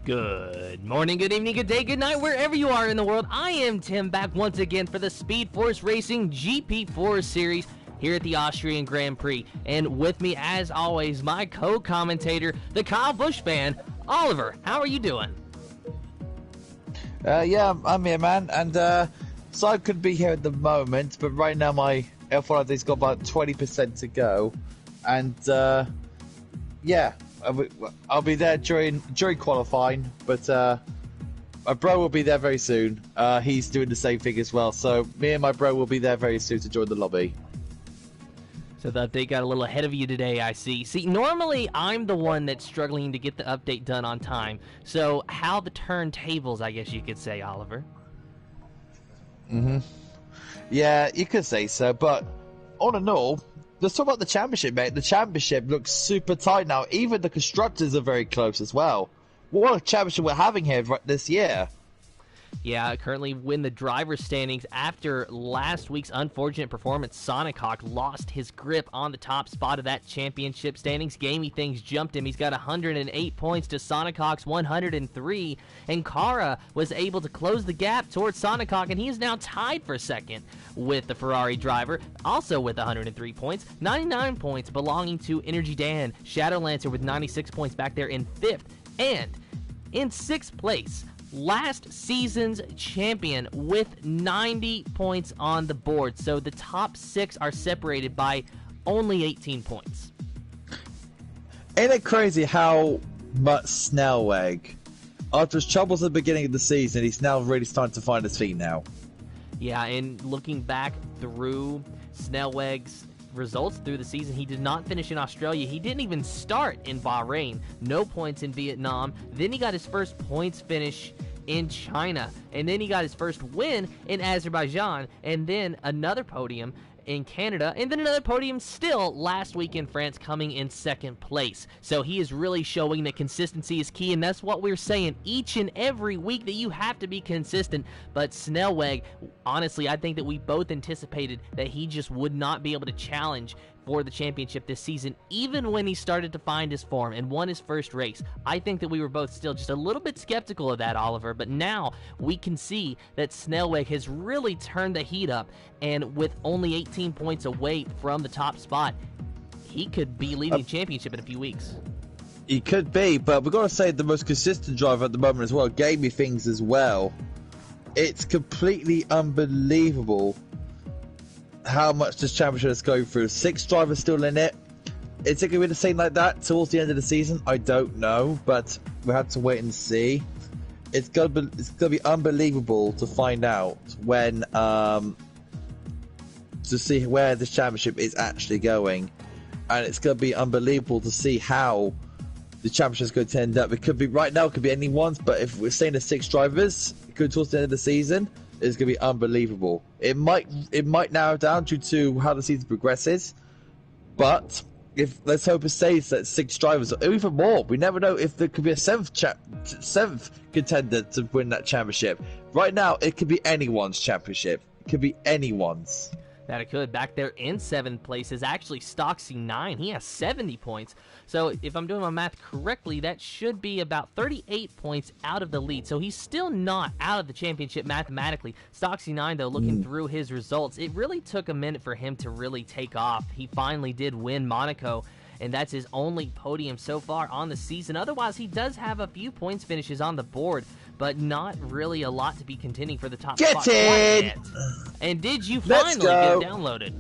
Good morning, good evening, good day, good night, wherever you are in the world. I am Tim, back once again for the Speed Force Racing GP4 series here at the Austrian Grand Prix. And with me, as always, my co-commentator, the Kyle Busch fan, Oliver. How are you doing? Yeah, I'm here, man. And so I could be here at the moment, but right now my F1 ID's got about 20% to go. And yeah, I'll be there during qualifying, but my bro will be there very soon. He's doing the same thing as well, so me and my bro will be there very soon to join the lobby. So the update got a little ahead of you today, I see. See, normally I'm the one that's struggling to get the update done on time. So how the turntables, I guess you could say, Oliver. Yeah, you could say so, but all in all, let's talk about the championship, mate. The championship looks super tight now. Even the constructors are very close as well. What a championship we're having here this year. Yeah, currently win the driver's standings after last week's unfortunate performance. Sonic Hawk lost his grip on the top spot of that championship standings. Gamey Things jumped him. He's got 108 points to Sonic Hawk's 103. And Kara was able to close the gap towards Sonic Hawk, and he is now tied for second with the Ferrari driver, also with 103 points. 99 points belonging to Energy Dan. Shadow Lancer with 96 points back there in fifth. And in sixth place, last season's champion with 90 points on the board. So the top six are separated by only 18 points. Ain't it crazy how much Snellweg, after his troubles at the beginning of the season, he's now really starting to find his feet now. Yeah, and looking back through Snellweg's results through the season, he did not finish in Australia. He didn't even start in Bahrain. No points in Vietnam. Then he got his first points finish in China. And then he got his first win in Azerbaijan. And then another podium in Canada, and then another podium still last week in France, coming in second place. So he is really showing that consistency is key, and that's what we're saying each and every week, that you have to be consistent. But Snellweg, honestly, I think that we both anticipated that he just would not be able to challenge for the championship this season, even when he started to find his form and won his first race. I think that we were both still just a little bit skeptical of that, Oliver, but now we can see that Snellweg has really turned the heat up, and with only 18 points away from the top spot, he could be leading the championship in a few weeks. He could be, but we've got to say the most consistent driver at the moment as well, Gamey Things as well. It's completely unbelievable how much this championship is going through. 6 drivers still in it. Is it going to be the same like that towards the end of the season? I don't know, but we have to wait and see. It's going to be unbelievable to find out when to see where this championship is actually going, and it's going to be unbelievable to see how the championship is going to end up. It could be right now, it could be anyone's, but if we're saying the 6 drivers going towards the end of the season, it's going to be unbelievable. It might narrow down due to how the season progresses, but if let's hope it stays at 6 drivers or even more. We never know if there could be a seventh contender to win that championship. Right now, it could be anyone's championship. It could be anyone's. That it could. Back there in 7th place is actually Stocksy 9. He has 70 points. So if I'm doing my math correctly, that should be about 38 points out of the lead. So he's still not out of the championship mathematically. Stocksy 9, though, looking through his results, it really took a minute for him to really take off. He finally did win Monaco, and that's his only podium so far on the season. Otherwise, he does have a few points finishes on the board, but not really a lot to be contending for the top spot. Get in! And did you finally get downloaded?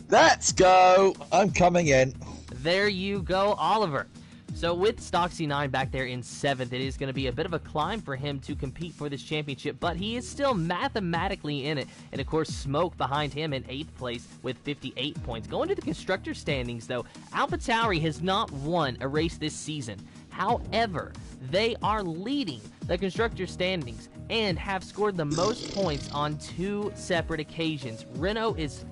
Let's go! I'm coming in. There you go, Oliver. So with Stocksy 9 back there in 7th, it is going to be a bit of a climb for him to compete for this championship, but he is still mathematically in it. And of course, Smoke behind him in 8th place with 58 points. Going to the constructor standings, though, AlphaTauri has not won a race this season. However, they are leading the constructor standings and have scored the most points on 2 separate occasions. Renault is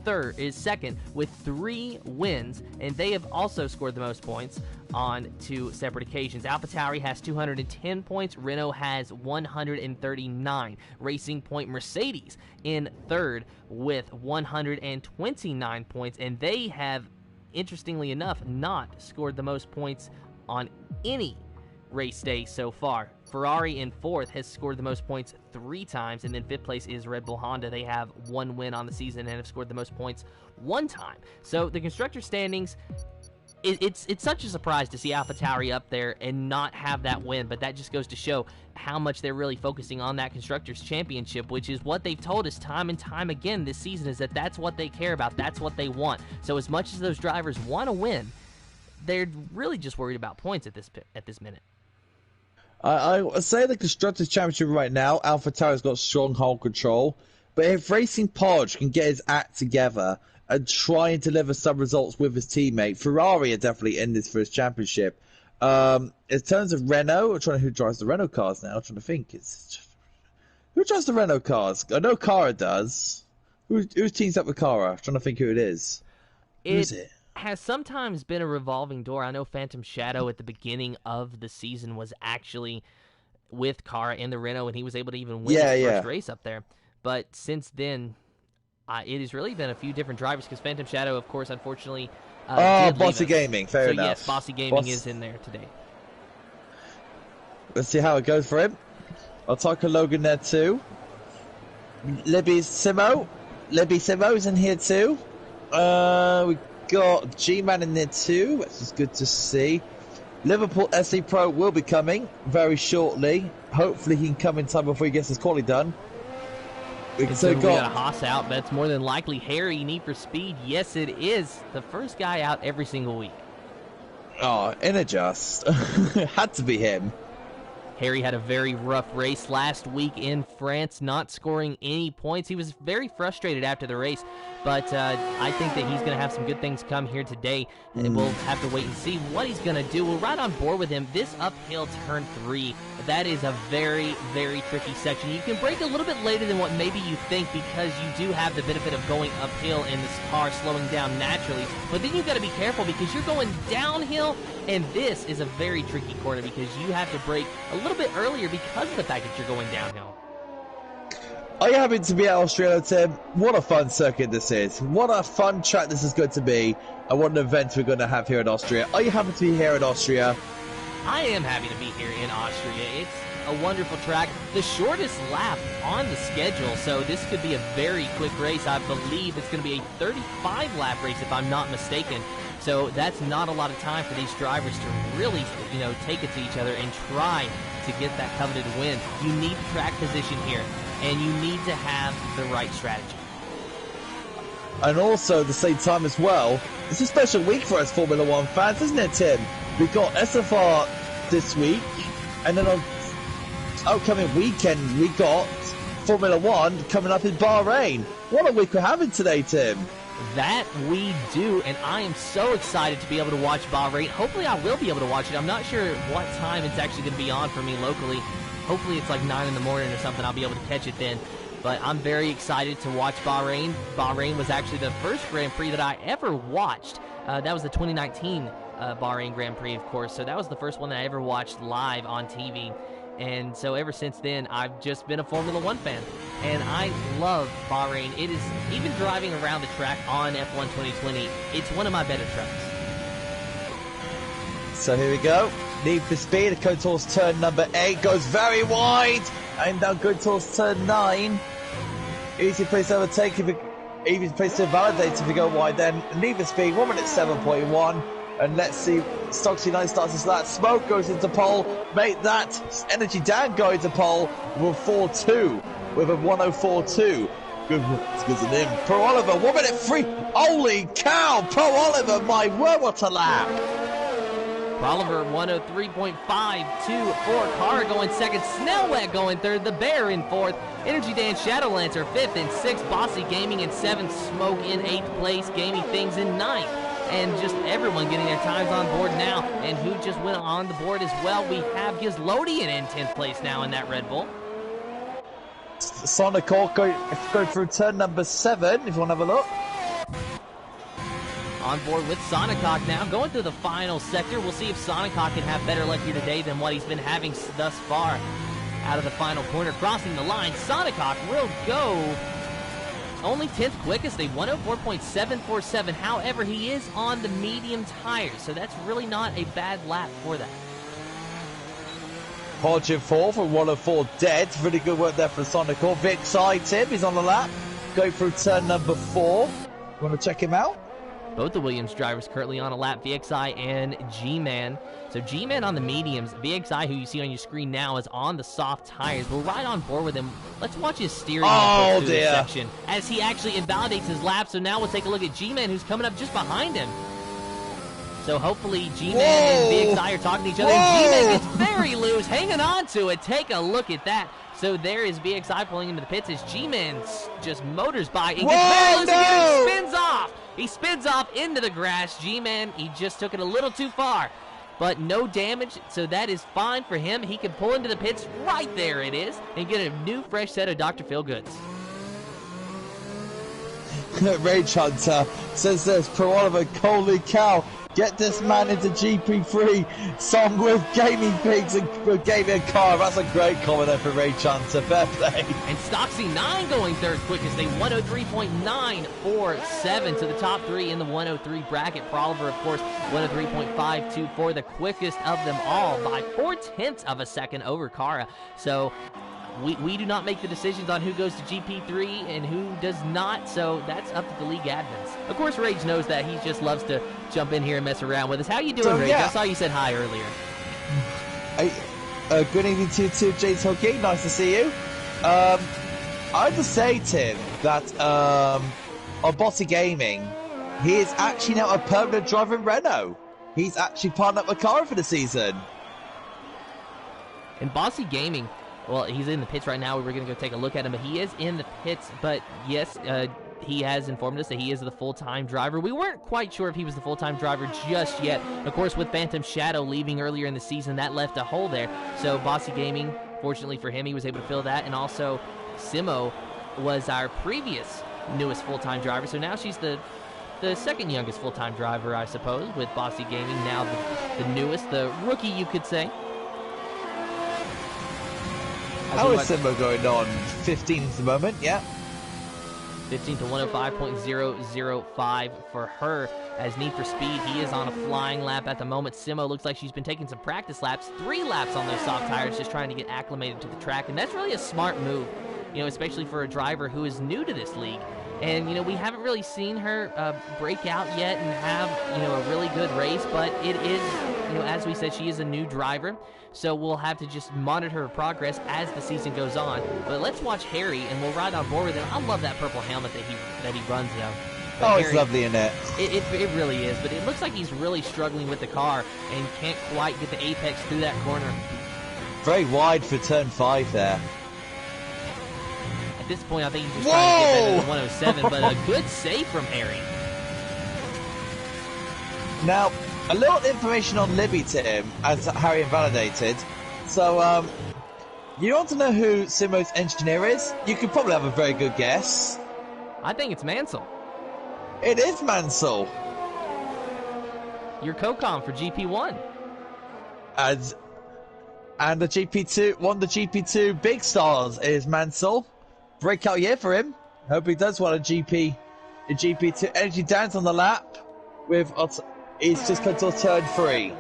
second with 3 wins, and they have also scored the most points on 2 separate occasions. AlphaTauri has 210 points. Renault has 139. Racing Point Mercedes in 3rd with 129 points, and they have, interestingly enough, not scored the most points on any race day so far. Ferrari in 4th has scored the most points 3 times, and then 5th place is Red Bull Honda. They have 1 win on the season and have scored the most points 1 time. So the constructor standings, it's such a surprise to see AlphaTauri up there and not have that win, but that just goes to show how much they're really focusing on that Constructors' Championship, which is what they've told us time and time again this season, is that that's what they care about, that's what they want. So as much as those drivers want to win, they're really just worried about points at this minute. I would say the Constructors' Championship right now, AlphaTauri's got stronghold control, but if Racing Podge can get his act together and try and deliver some results with his teammate, Ferrari are definitely in this for his championship. In terms of Renault, I'm trying to who drives the Renault cars now. I'm trying to think. Who drives the Renault cars? I know Cara does. Who teams up with Cara? I'm trying to think who it is. Who is it? Has sometimes been a revolving door. I know Phantom Shadow at the beginning of the season was actually with Cara in the Renault, and he was able to even win his first race up there. But since then, it has really been a few different drivers, because Phantom Shadow, of course, unfortunately, Bossy Gaming, fair enough. Yes, Bossy Gaming is in there today. Let's see how it goes for him. I'll talk to Logan there too. Libby Simo's in here too. We got G-Man in there too, which is good to see. Liverpool SE Pro will be coming very shortly. Hopefully he can come in time before he gets his quali done. We got a Haas out, but it's more than likely Harry, Need for Speed. Yes, it is. The first guy out every single week. Oh, Inadjust. Had to be him. Harry had a very rough race last week in France, not scoring any points. He was very frustrated after the race, but I think that he's going to have some good things come here today, and we'll have to wait and see what he's going to do. We're right on board with him. This uphill turn 3, that is a very, very tricky section. You can brake a little bit later than what maybe you think, because you do have the benefit of going uphill and this car slowing down naturally, but then you've got to be careful because you're going downhill, and this is a very tricky corner because you have to brake a little bit earlier because of the fact that you're going downhill. Are you happy to be at Austria, Tim? What a fun circuit this is. What a fun track this is going to be, and what an event we're going to have here in Austria. Are you happy to be here in Austria? I am happy to be here in Austria. It's a wonderful track. The shortest lap on the schedule, so this could be a very quick race. I believe it's going to be a 35-lap race if I'm not mistaken. So that's not a lot of time for these drivers to really, take it to each other and try to get that coveted win. You need track position here, and you need to have the right strategy. And also, at the same time as well, it's a special week for us Formula One fans, isn't it, Tim? We've got SFR this week, and then on upcoming weekend, we got Formula One coming up in Bahrain. What a week we're having today, Tim. That we do, and I am so excited to be able to watch Bahrain. Hopefully I will be able to watch it. I'm not sure what time it's actually going to be on for me locally. Hopefully it's like 9 in the morning or something. I'll be able to catch it then. But I'm very excited to watch Bahrain. Bahrain was actually the first Grand Prix that I ever watched. That was the 2019 Bahrain Grand Prix, of course. So that was the first one that I ever watched live on TV. And so ever since then, I've just been a Formula One fan. And I love Bahrain. It is, even driving around the track on F1 2020, it's one of my better tracks. So here we go. Need for Speed. The go towards turn number 8. Goes very wide. And now go towards turn 9. Easy place to overtake. Easy place to validate if you go wide then. Need for Speed. 1 minute 7.1. And let's see, Stocksy 9 starts this lap. Smoke goes into pole. Make that Energy Dan go into pole with 4.2. With a 104.2. Good to him. Pro Oliver, 1 minute 3. Holy cow! Pro Oliver, my word, what a lap! Pro Oliver 103.52 for Cara going second. Snellweg going third. The Bear in fourth. Energy Dan Shadowlancer fifth and sixth. Bossy Gaming in seventh. Smoke in 8th place. Gaming Things in 9th. And just everyone getting their times on board now. And who just went on the board as well? We have Gizlodian in 10th place now in that Red Bull. Sonic Hawk go through turn number 7, if you want to have a look. On board with Sonic Hawk now, going through the final sector. We'll see if Sonic Hawk can have better luck here today than what he's been having thus far. Out of the final corner, crossing the line, Sonic Hawk will go only 10th quickest, a 104.747. However, he is on the medium tires, so that's really not a bad lap for that. Hodge in fourth and 104 dead. Really good work there for Sonical. Vic side Tim, he's on the lap. Going through turn number 4. You want to check him out? Both the Williams drivers currently on a lap, VXI and G-Man. So G-Man on the mediums, VXI, who you see on your screen now, is on the soft tires. We're right on board with him. Let's watch his steering input through this section as he actually invalidates his lap. So now we'll take a look at G-Man, who's coming up just behind him. So hopefully G-Man and VXI are talking to each other. And G-Man gets very loose, hanging on to it. Take a look at that. So there is VXI pulling into the pits as G-Man just motors by and gets very loose again and spins off. He spins off into the grass. G-Man, he just took it a little too far, but no damage, so that is fine for him. He can pull into the pits right there it is and get a new fresh set of Dr. Feelgoods. Rage Hunter says this, Per Oliver, holy cow, get this man into GP3 song with gaming pigs and gaming a car. That's a great comment there for Rage Hunter. Fair play. And Stocksy 9 going third quickest, a 103.947 to the top 3 in the 103 bracket. Per Oliver, of course, 103.524, the quickest of them all by 0.4 of a second over Kara. So we do not make the decisions on who goes to GP3 and who does not, so that's up to the league admins. Of course, Rage knows that. He just loves to jump in here and mess around with us. How you doing, Rage? I saw you said hi earlier. Good evening to you too, James Hockey. Nice to see you. I have to say, Tim, that on Bossy Gaming, he is actually now a permanent driver in Renault. He's actually partnered up McLaren for the season. In Bossy Gaming, well, he's in the pits right now. We were going to go take a look at him, but he is in the pits. But yes, he has informed us that he is the full-time driver. We weren't quite sure if he was the full-time driver just yet. Of course, with Phantom Shadow leaving earlier in the season, that left a hole there. So Bossy Gaming, fortunately for him, he was able to fill that. And also, Simo was our previous newest full-time driver. So now she's the second youngest full-time driver, I suppose, with Bossy Gaming. Now the newest, the rookie, you could say. How is Simba going on? 15th at the moment, yeah. 15 to 105.005 for her. As Need for Speed, he is on a flying lap at the moment. Simo looks like she's been taking some practice laps, 3 laps on those soft tires, just trying to get acclimated to the track, and that's really a smart move, you know, especially for a driver who is new to this league. And, you know, we haven't really seen her break out yet and have, you know, a really good race, but it is, you know, as we said, she is a new driver, so we'll have to just monitor her progress as the season goes on. But let's watch Harry, and we'll ride on board with him. I love that purple helmet that he runs, though. But oh, Harry, it's lovely in it. It really is, but it looks like he's really struggling with the car and can't quite get the apex through that corner. Very wide for turn 5 there. At this point, I think he's just trying to get better than 107, but a good save from Harry. Now, a little information on Libby, Tim, as Harry invalidated. So, you want to know who Simo's engineer is? You could probably have a very good guess. I think it's Mansell. It is Mansell. Your co-com for GP1. And the GP2, one of the GP2 big stars is Mansell. Breakout year for him. Hope he does want a GP2. Energy Dan's on the lap with, he's just come to turn 3.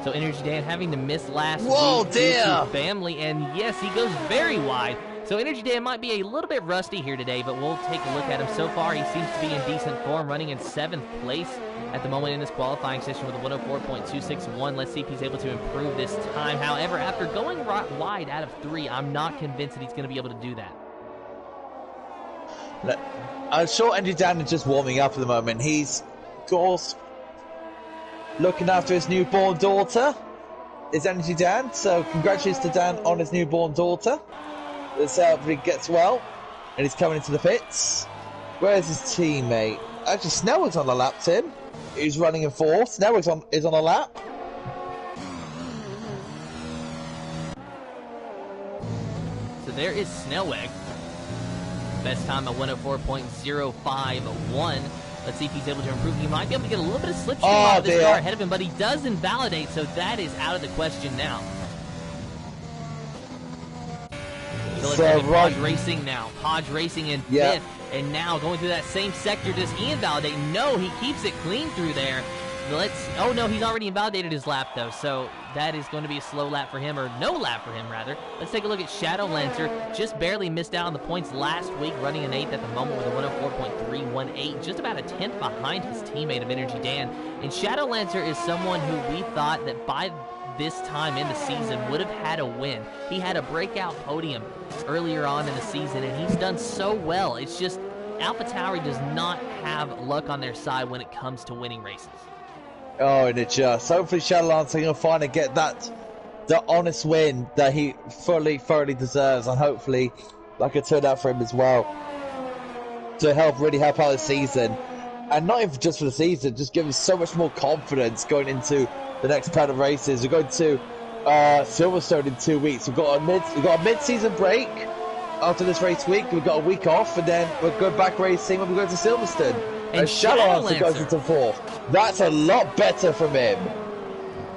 So Energy Dan having to miss last week dear. due to family, and yes, he goes very wide. So Energy Dan might be a little bit rusty here today, but we'll take a look at him. So far, he seems to be in decent form, running in 7th place at the moment in this qualifying session with a 104.261. Let's see if he's able to improve this time. However, after going wide out of 3, I'm not convinced that he's going to be able to do that. I'm sure Energy Dan is just warming up at the moment. He's, of course, looking after his newborn daughter. Is Energy Dan, so congratulations to Dan on his newborn daughter. Let's see if he gets well. And he's coming into the pits. Where's his teammate? Actually, Snellwig's on the lap, Tim. He's running in 4th. Snellwig's is on a lap. So there is Snellwig. Best time at 104.051. Let's see if he's able to improve. He might be able to get a little bit of slipstream out of this car ahead of him, but he does invalidate, so that is out of the question now. So let's have Podge Racing now. Podge Racing in 5th, and now going through that same sector. Does he invalidate? No, he keeps it clean through there. Oh no, he's already invalidated his lap though, so that is going to be a slow lap for him, or no lap for him, rather. Let's take a look at Shadow Lancer. Just barely missed out on the points last week, running an 8th at the moment with a 104.318, just about a 10th behind his teammate of Energy Dan. And Shadow Lancer is someone who we thought that by this time in the season would have had a win. He had a breakout podium earlier on in the season, and he's done so well. It's just AlphaTauri does not have luck on their side when it comes to winning races. Oh, and it just, hopefully Shadow Lancer can finally get the honest win that he thoroughly deserves, and hopefully that could turn out for him as well to really help out the season, and not even just for the season, just give him so much more confidence going into the next pair of races. We're going to Silverstone in 2 weeks. We've got a mid-season break after this race week. We've got a week off, and then we'll go back racing when we go to Silverstone. And Shadow Lancer goes into 4th. That's a lot better from him.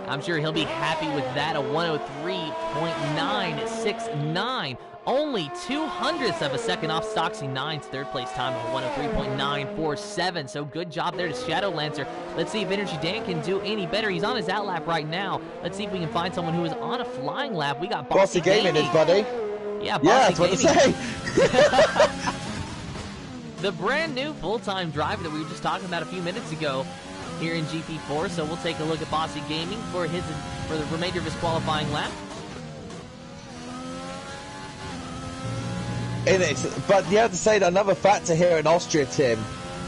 I'm sure he'll be happy with that. A 103.969. Only 0.02 of a second off Stoxy 9's third place time of a 103.947. So good job there to Shadow Lancer. Let's see if Energy Dan can do any better. He's on his out lap right now. Let's see if we can find someone who is on a flying lap. We got Bossy Gaming, his buddy. Yeah, Bossy Gaming. That's what to say. The brand new full-time driver that we were just talking about a few minutes ago here in GP4. So we'll take a look at Bossy Gaming for the remainder of his qualifying lap. But you have to say that another factor here in Austria, Tim,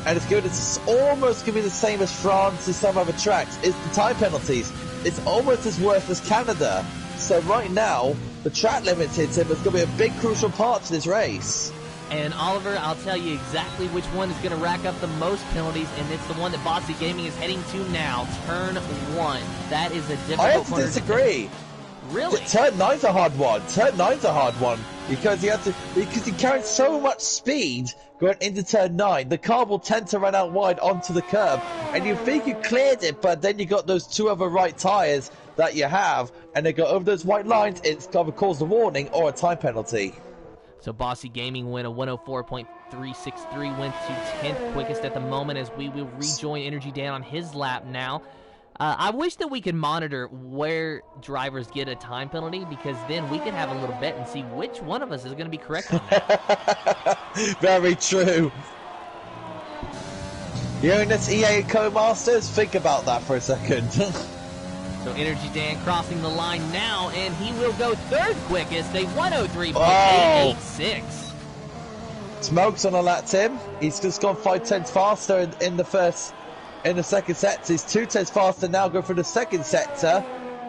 and it's almost going to be the same as France and some other tracks, is the time penalties. It's almost as worse as Canada. So right now, the track limits, Tim, is going to be a big crucial part to this race. And Oliver, I'll tell you exactly which one is going to rack up the most penalties, and it's the one that Bossy Gaming is heading to now, Turn 1. That is a difficult I have to disagree. Really? Turn 9's a hard one. Turn 9's a hard one because he carried so much speed going into turn 9. The car will tend to run out wide onto the curb, and you think you cleared it, but then you got those two other right tires that you have, and they go over those white lines. It's going to cause a warning or a time penalty. So Bossy Gaming win a 104.363, went to 10th quickest at the moment as we will rejoin Energy Dan on his lap now. I wish that we could monitor where drivers get a time penalty, because then we could have a little bet and see which one of us is going to be correct on that. Very true. You own this EA Co-Masters? Think about that for a second. So Energy Dan crossing the line now, and he will go 3rd quickest, a 103.886. Smoke's on a lap, Tim. He's just gone 5/10 faster in the second sector. He's 2/10 faster now, going for the second sector.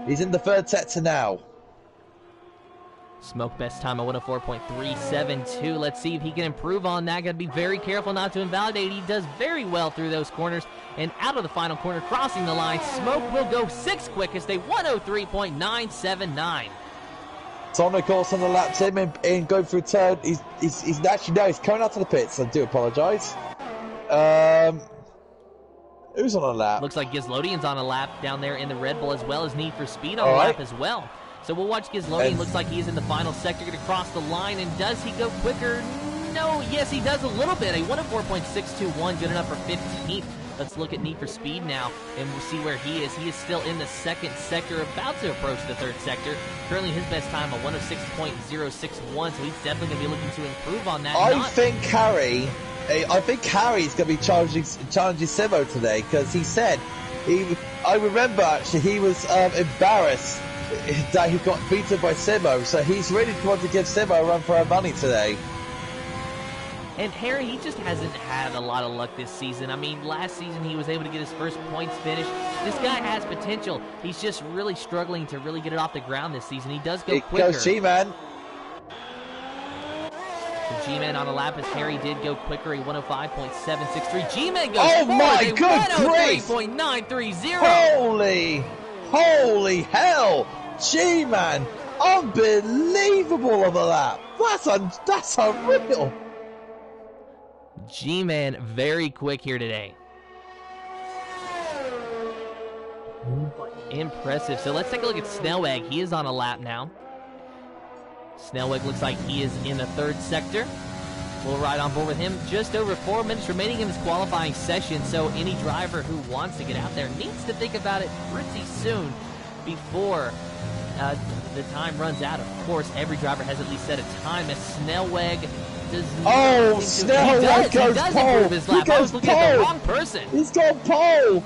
He's in the 3rd sector now. Smoke best time at 104.372. Let's see if he can improve on that. Got to be very careful not to invalidate. He does very well through those corners. And out of the final corner, crossing the line, Smoke will go 6th quickest, a 103.979. Sonic course on the lap, Tim, and going through turn. He's actually, no, he's coming out to the pits. I do apologise. Who's on a lap? Looks like Gizlodian's on a lap down there in the Red Bull, as well as Need for Speed on a lap as well. So we'll watch Gizlodian. Looks like he's in the final sector, going to cross the line. And does he go quicker? No. Yes, he does a little bit. A 104.621, good enough for 15th. Let's look at Need for Speed now, and we'll see where he is. He is still in the 2nd sector, about to approach the 3rd sector. Currently, his best time, a 106.061, so he's definitely going to be looking to improve on that. I think Harry's going to be challenging Simo today, because he said, I remember actually, he was embarrassed that he got beaten by Simo, so he's really wanted to give Simo a run for our money today. And Harry, he just hasn't had a lot of luck this season. I mean, last season he was able to get his first points finish. This guy has potential. He's just really struggling to really get it off the ground this season. He does go quicker. Goes G-Man. So G-Man on a lap as Harry did go quicker, a 105.763. G-Man goes forward, my good 103.930. Holy hell! G-Man, unbelievable of a lap. That's unreal. G-Man very quick here today. Impressive. So let's take a look at Snellweg. He is on a lap now. Snellweg looks like he is in the 3rd sector. We'll ride on board with him. Just over 4 minutes remaining in this qualifying session, so any driver who wants to get out there needs to think about it pretty soon. before the time runs out. Of course, every driver has at least set a time. As Snellweg does not. Oh, Snellweg goes pole. Improve his lap. I was looking at the wrong person. He's got pole.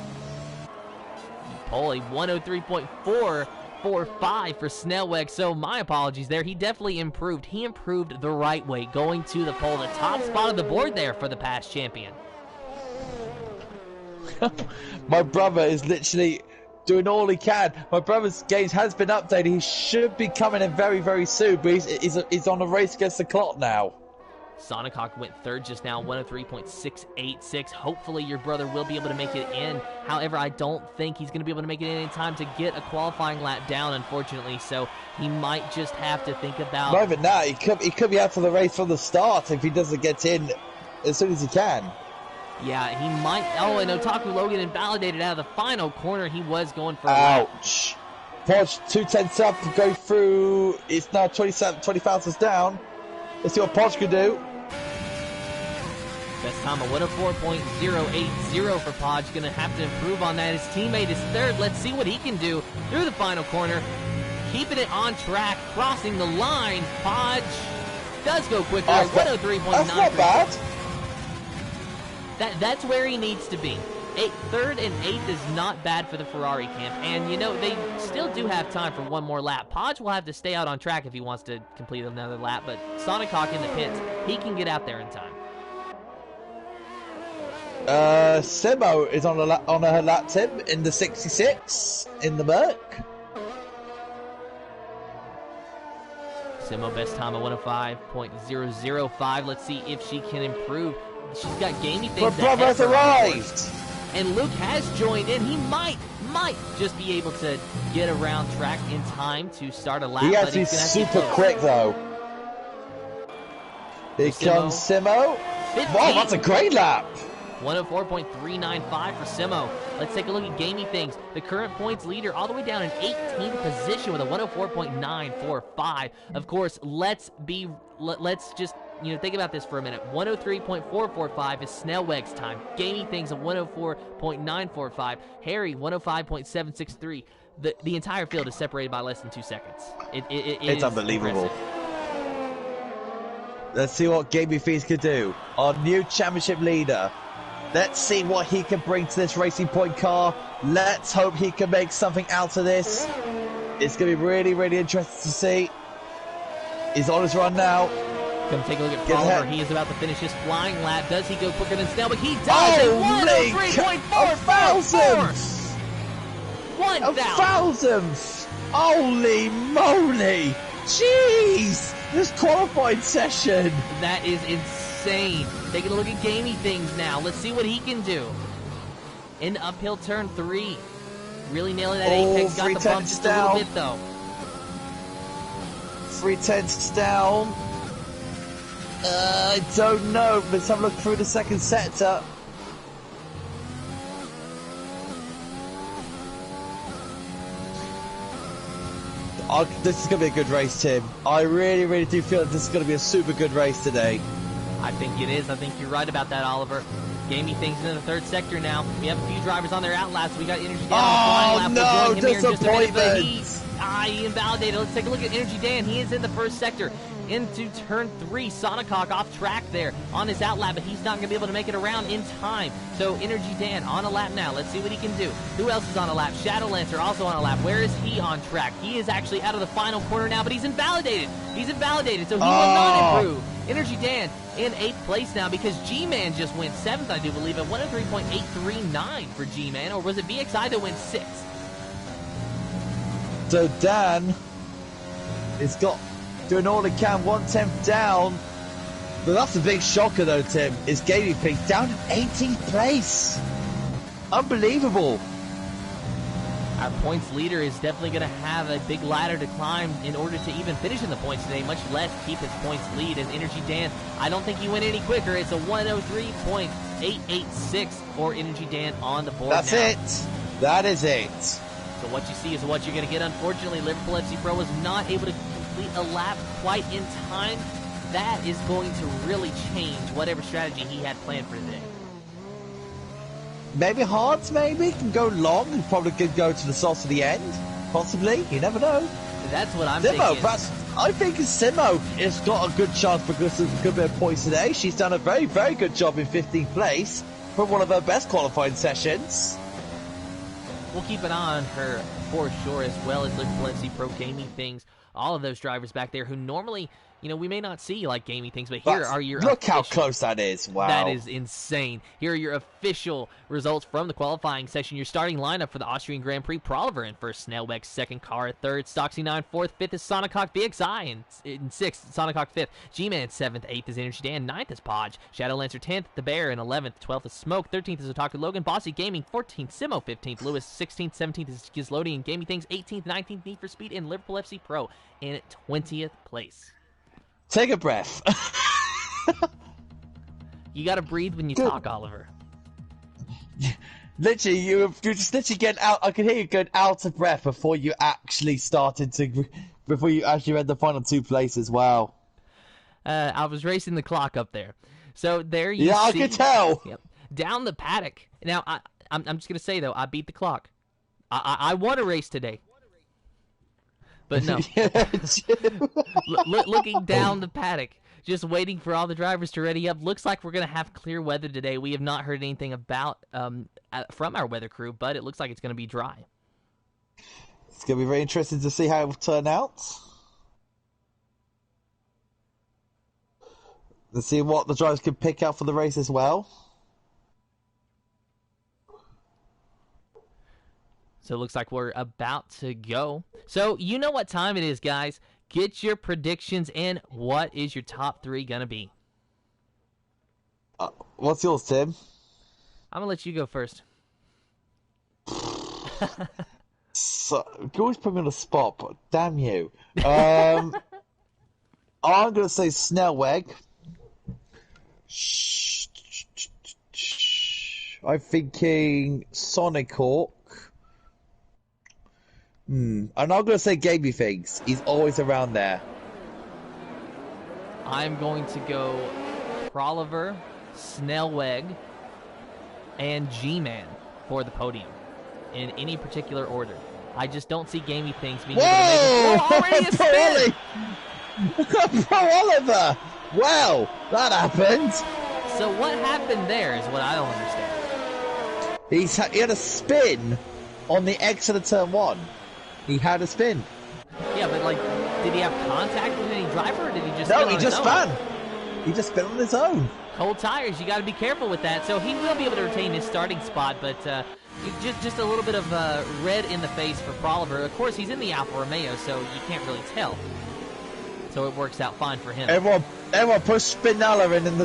Pole, a 103.445 for Snellweg. So my apologies there. He definitely improved. He improved the right way, going to the pole, the top spot of the board there for the past champion. My brother is literally doing all he can. My brother's games has been updated. He should be coming in very, very soon, but he's on a race against the clock now. Sonic Hawk went third just now, 103.686. Hopefully your brother will be able to make it in. However, I don't think he's going to be able to make it in time to get a qualifying lap down, unfortunately. So he might just have to think about... Not even that. He could be out for the race from the start if he doesn't get in as soon as he can. Yeah, he might... Oh, and Otaku Logan invalidated out of the final corner. He was going for a lap. Ouch. Podge, 2/10 up, go through. It's now 20 thousandths down. Let's see what Podge can do. Best time of 104.080 for Podge. Going to have to improve on that. His teammate is third. Let's see what he can do through the final corner. Keeping it on track, crossing the line. Podge does go quicker at 103.9. That's not bad. That's where he needs to be. Third and eighth is not bad for the Ferrari camp. And, you know, they still do have time for one more lap. Podge will have to stay out on track if he wants to complete another lap. But Sonic Hawk in the pits, he can get out there in time. Simo is on her lap, Tim, in the 66 in the Merc. Simo best time of 105.005. Let's see if she can improve. She's got gamey things. Her brother has arrived. And Luke has joined in. He might just be able to get around track in time to start a lap. He has to be super quick though. Here comes Simo. Wow, that's a great lap. 104.395 for Simo. Let's take a look at gamey things. The current points leader all the way down in 18th position with a 104.945. Of course, let's just, you know, think about this for a minute. 103.445 is Snellweg's time. Gamey things at 104.945. Harry, 105.763. The entire field is separated by less than 2 seconds. It's unbelievable. Impressive. Let's see what Gamey Fees can do. Our new championship leader. Let's see what he can bring to this Racing Point car. Let's hope he can make something out of this. It's going to be really, really interesting to see. He's on his run now. Come take a look at Oliver. He is about to finish his flying lap. Does he go quicker than Snellweg? He does. Holy 103.444. 1,000th. Holy moly. Jeez. This qualifying session. That is insane. Taking a look at gamey things now. Let's see what he can do. In uphill turn 3. Really nailing that apex. Got the bump just a little bit though. 3/10 down. I don't know. Let's have a look through the second sector. This is going to be a good race, Tim. I really, really do feel that this is going to be a super good race today. I think it is. I think you're right about that, Oliver. Gamey things in the third sector now. We have a few drivers on their out laps. We got Energy Dan on the flying lap. No, disappointment. He invalidated. Let's take a look at Energy Dan. He is in the first sector. Into turn 3. Sonic Hawk off track there on his out lap, but he's not going to be able to make it around in time. So Energy Dan on a lap now. Let's see what he can do. Who else is on a lap? Shadow Lancer also on a lap. Where is he on track? He is actually out of the final corner now, but he's invalidated. He's invalidated, so he will not improve. Energy Dan in 8th place now because G-Man just went 7th, I do believe, at 103.839 for G-Man. Or was it BXI that went 6th? So Dan has got doing all he can, 1/10 down. But that's a big shocker though, Tim. Is Gaming Pink down in 18th place. Unbelievable. Our points leader is definitely going to have a big ladder to climb in order to even finish in the points today, much less keep his points lead. As Energy Dan, I don't think he went any quicker. It's a 103.886 for Energy Dan on the board. That's it. That is it. So what you see is what you're going to get. Unfortunately, Liverpool FC Pro was not able to complete a lap quite in time. That is going to really change whatever strategy he had planned for today. Maybe Hards can go long and probably could go to the sauce at the end. Possibly. You never know. That's what I'm Simo, thinking. I think Simo has got a good chance because of a good bit of points today. She's done a very, very good job in 15th place for one of her best qualifying sessions. We'll keep an eye on her for sure, as well as Liverpool FC Pro Gaming Things. All of those drivers back there who normally, we may not see like Gaming Things, but here are your look how close that is. Wow. That is insane. Here are your official results from the qualifying session. Your starting lineup for the Austrian Grand Prix: Proliver in first, Snellweg second, Cara third, Stoxy 9 fourth, fifth is Sonicok BXI in sixth, Sonicok fifth, G-Man seventh, eighth is Energy Dan, ninth is Podge, Shadowlancer 10th, The Bear in 11th, 12th is Smoke, 13th is Otaku Logan, Bossy Gaming 14th, Simo 15th, Lewis 16th, 17th is Gizlodian Gaming Things, 18th, 19th Need for Speed, and Liverpool FC Pro in 20th place. Take a breath. You gotta breathe when you talk, Oliver. Literally, you're just literally getting out. I could hear you going out of breath before you actually read the final two places. Wow. I was racing the clock up there. So there you see. Yeah, I could tell. Yep, down the paddock. Now, I'm just gonna say though, I beat the clock. I won a race today. But no. Looking down the paddock, just waiting for all the drivers to ready up. Looks like we're going to have clear weather today. We have not heard anything about from our weather crew, but it looks like it's going to be dry. It's going to be very interesting to see how it will turn out. Let's see what the drivers can pick out for the race as well. So it looks like we're about to go. So you know what time it is, guys. Get your predictions in. What is your top three going to be? What's yours, Tim? I'm going to let you go first. So, you always put me on the spot, but damn you. I'm going to say Snellweg. I'm thinking Sonic Hawk. And I'm going to say Gamey Things. He's always around there. I'm going to go Proliver, Snellweg, and G-Man for the podium in any particular order. I just don't see Gamey Things being able to make it. Already a spin! Proliver! Wow, that happened. So what happened there is what I don't understand. He had a spin on the exit of turn one. He had a spin. Yeah, but did he have contact with any driver, or did he just No, spin he on just his own? spun. He just spin on his own. Cold tires, you got to be careful with that. So he will be able to retain his starting spot, but just a little bit of red in the face for Proliver. Of course, he's in the Alfa Romeo, so you can't really tell. So it works out fine for him. Everyone put Spinala in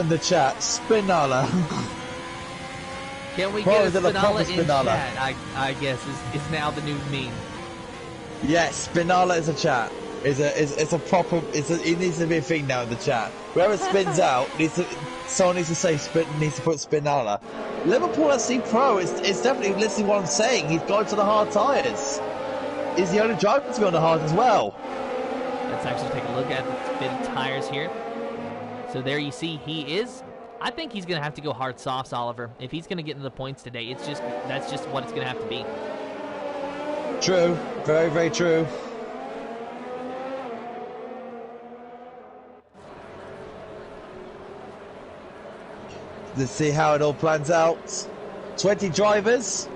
the chat. Spinala. Can we get a Spinala in chat? I guess is now the new meme. Yes, Spinala is a chat. It's a proper. It needs to be a thing now in the chat. Whoever spins out someone needs to say needs to put Spinala. Liverpool FC Pro is definitely listening to what I'm saying. He's going to the hard tyres. He's the only driver to be on the hard as well. Let's actually take a look at the fitted tires here. So there you see he is. I think he's going to have to go hard softs, Oliver. If he's going to get into the points today, that's just what it's going to have to be. True. Very, very true. Let's see how it all plans out. 20 drivers.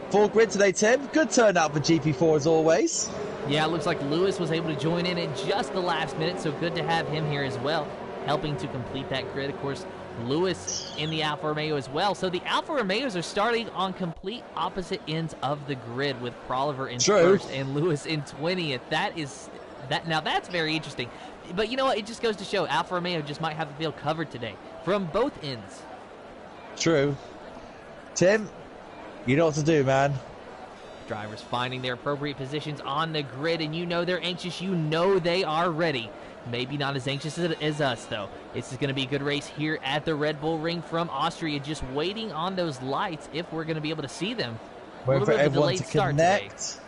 Full grid today, Tim. Good turnout for GP4 as always. Yeah, it looks like Lewis was able to join in at just the last minute, so good to have him here as well, helping to complete that grid. Of course, Lewis in the Alfa Romeo as well. So the Alfa Romeos are starting on complete opposite ends of the grid, with Proliver in first and Lewis in 20th. Now that's very interesting. But you know what? It just goes to show Alfa Romeo just might have the field covered today from both ends. True. Tim, you know what to do, man. Drivers finding their appropriate positions on the grid, and you know they're anxious. You know they are ready. Maybe not as anxious as us, though. This is going to be a good race here at the Red Bull Ring from Austria. Just waiting on those lights if we're going to be able to see them. Waiting for everyone to connect.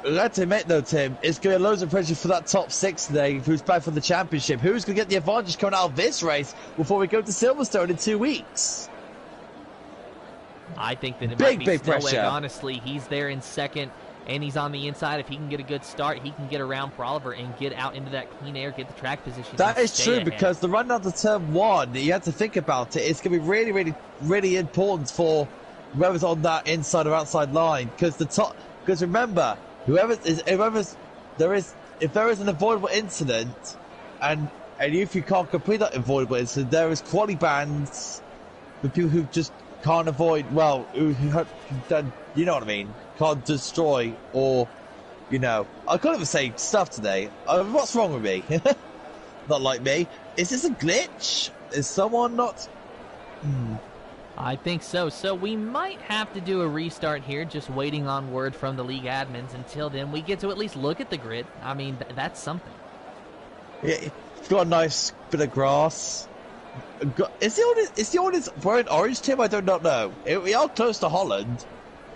Let's admit, though, Tim, it's going to be loads of pressure for that top six today who's back for the championship. Who's going to get the advantage coming out of this race before we go to Silverstone in 2 weeks? I think that it big might be pressure. Honestly, he's there in second. and he's on the inside. If he can get a good start, he can get around for Oliver and get out into that clean air, get the track position. That and is stay true, ahead. because the run down to turn 1, you have to think about it. It's going to be really, really, really important for whoever's on that inside or outside line. Because remember, if there is an avoidable incident, and if you can't complete that avoidable incident, there is quality bans for people who just can't avoid. Well, who done, you know what I mean? Can't destroy, or I can't even say stuff today. What's wrong with me? Not like me. Is this a glitch? Is someone not? I think so. So we might have to do a restart here, just waiting on word from the league admins. Until then, we get to at least look at the grid. I mean, that's something. Yeah, it's got a nice bit of grass. Is the audience wearing orange, Tim? I do not know. We are close to Holland.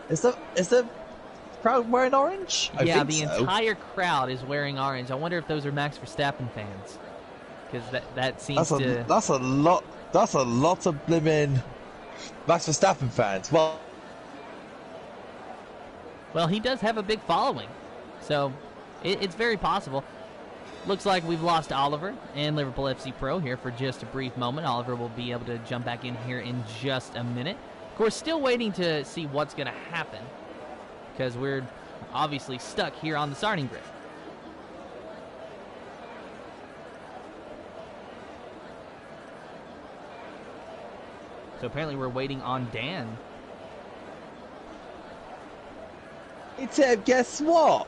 Is the crowd wearing orange? Yeah, the entire crowd is wearing orange. I wonder if those are Max Verstappen fans, because that seems to. That's a lot. That's a lot of blimmin' Max Verstappen fans. Well, he does have a big following, so it's very possible. Looks like we've lost Oliver and Liverpool FC Pro here for just a brief moment. Oliver will be able to jump back in here in just a minute. Of course, still waiting to see what's going to happen, because we're obviously stuck here on the starting grid. So apparently we're waiting on Dan. Hey Tim, guess what?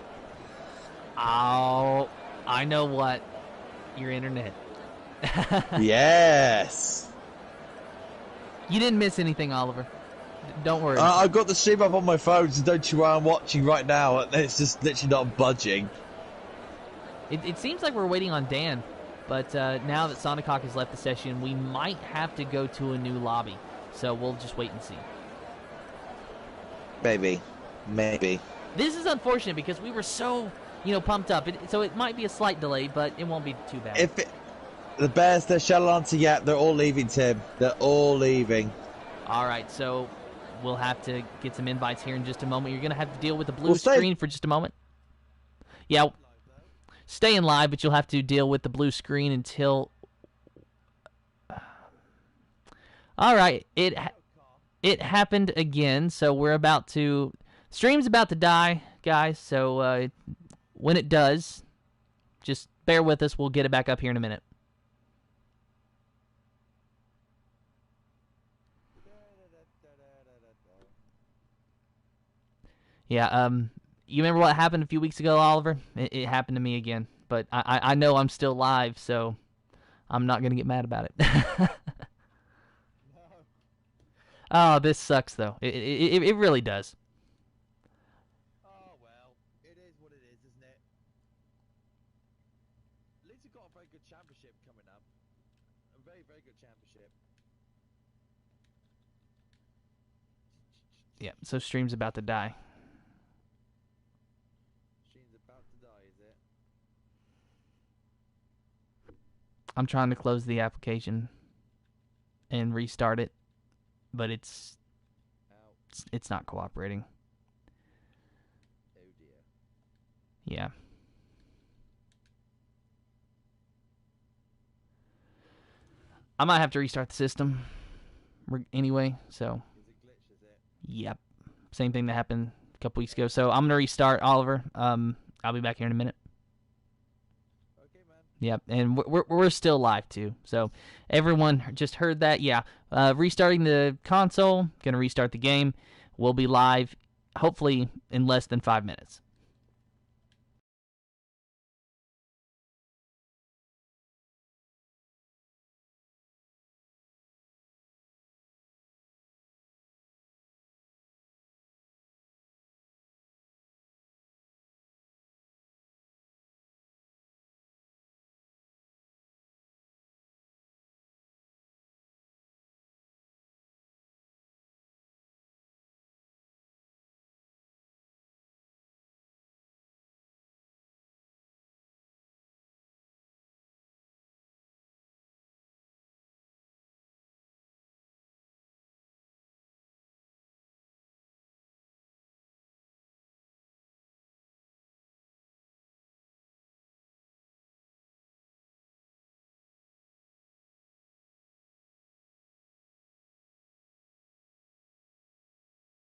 Oh, I know what. Your internet. Yes. You didn't miss anything, Oliver. Don't worry. I've got the stream up on my phone, so don't you worry, I'm watching right now, and it's just literally not budging. It seems like we're waiting on Dan, but now that Sonicock has left the session, we might have to go to a new lobby. So we'll just wait and see. Maybe. This is unfortunate because we were so, pumped up. So it might be a slight delay, but it won't be too bad. The Bears, they're shell answer yet. They're all leaving, Tim. They're all leaving. All right, so we'll have to get some invites here in just a moment. You're going to have to deal with the blue screen for just a moment. Yeah, stay in live, but you'll have to deal with the blue screen until... All right, it happened again, so we're about to... Stream's about to die, guys, so when it does, just bear with us. We'll get it back up here in a minute. Yeah, you remember what happened a few weeks ago, Oliver? It happened to me again, but I know I'm still live, so I'm not going to get mad about it. Oh, this sucks, though. It really does. Oh, well. It is what it is, isn't it? At least we've got a very good championship coming up. A very, very good championship. Yeah, so stream's about to die. Stream's about to die, is it? I'm trying to close the application and restart it, but it's not cooperating. Oh dear. Yeah. I might have to restart the system anyway, so. Is it glitch, is it? Yep. Same thing that happened a couple weeks ago. So I'm going to restart, Oliver. I'll be back here in a minute. Okay, man. Yep, and we're still live too. So everyone just heard that. Yeah, restarting the console. Gonna restart the game. We'll be live, hopefully in less than 5 minutes.